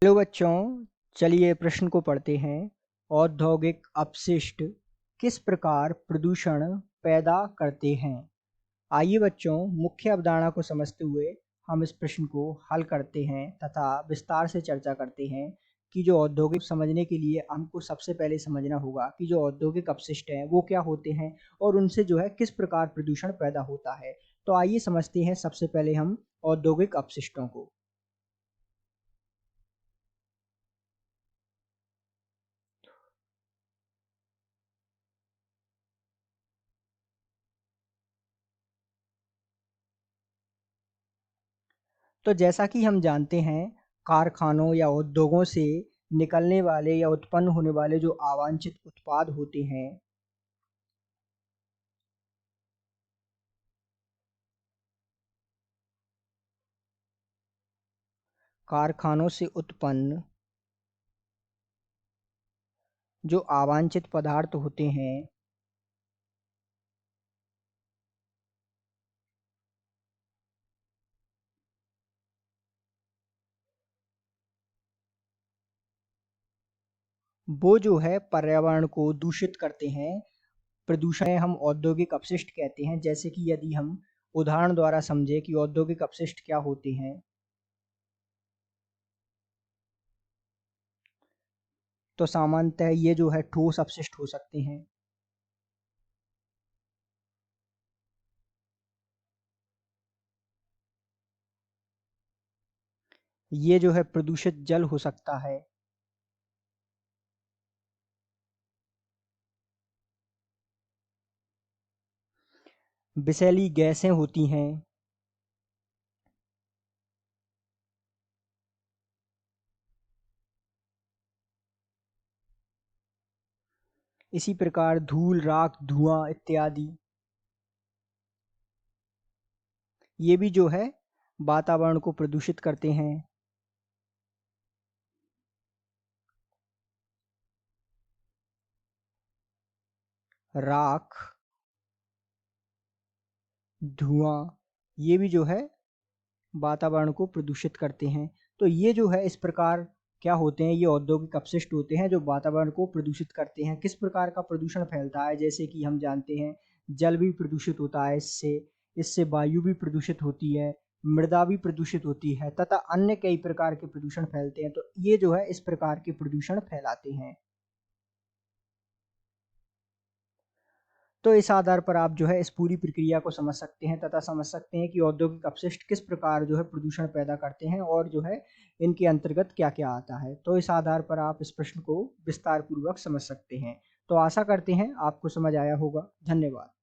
Hello बच्चों, चलिए प्रश्न को पढ़ते हैं। औद्योगिक अपशिष्ट किस प्रकार प्रदूषण पैदा करते हैं? आइए बच्चों, मुख्य अवधारणा को समझते हुए हम इस प्रश्न को हल करते हैं तथा विस्तार से चर्चा करते हैं कि जो औद्योगिक समझने के लिए हमको सबसे पहले समझना होगा कि जो औद्योगिक अपशिष्ट हैं वो क्या होते हैं और उनसे जो है किस प्रकार प्रदूषण पैदा होता है। तो आइए समझते हैं सबसे पहले हम औद्योगिक अपशिष्टों को। तो जैसा कि हम जानते हैं, कारखानों या उद्योगों से निकलने वाले या उत्पन्न होने वाले जो अवांछित उत्पाद होते हैं, कारखानों से उत्पन्न जो अवांछित पदार्थ होते हैं, वो जो है पर्यावरण को दूषित करते हैं। प्रदूषण हम औद्योगिक अपशिष्ट कहते हैं। जैसे कि यदि हम उदाहरण द्वारा समझे कि औद्योगिक अपशिष्ट क्या होते हैं, तो सामान्यतः ये जो है ठोस अपशिष्ट हो सकते हैं। ये जो है प्रदूषित जल हो सकता है। विषैली गैसें होती हैं। इसी प्रकार धूल, राख, धुआं इत्यादि ये भी जो है वातावरण को प्रदूषित करते हैं। राख, धुआं ये भी जो है वातावरण को प्रदूषित करते हैं। तो ये जो है इस प्रकार क्या होते हैं, ये औद्योगिक अपशिष्ट होते हैं जो वातावरण को प्रदूषित करते हैं। किस प्रकार का प्रदूषण फैलता है? जैसे कि हम जानते हैं, जल भी प्रदूषित होता है इससे, इससे वायु भी प्रदूषित होती है, मृदा भी प्रदूषित होती है तथा अन्य कई प्रकार के प्रदूषण फैलते हैं। तो ये जो है इस प्रकार के प्रदूषण फैलाते हैं। तो इस आधार पर आप जो है इस पूरी प्रक्रिया को समझ सकते हैं तथा समझ सकते हैं कि औद्योगिक अपशिष्ट किस प्रकार जो है प्रदूषण पैदा करते हैं और जो है इनके अंतर्गत क्या-क्या आता है। तो इस आधार पर आप इस प्रश्न को विस्तार पूर्वक समझ सकते हैं। तो आशा करते हैं आपको समझ आया होगा। धन्यवाद।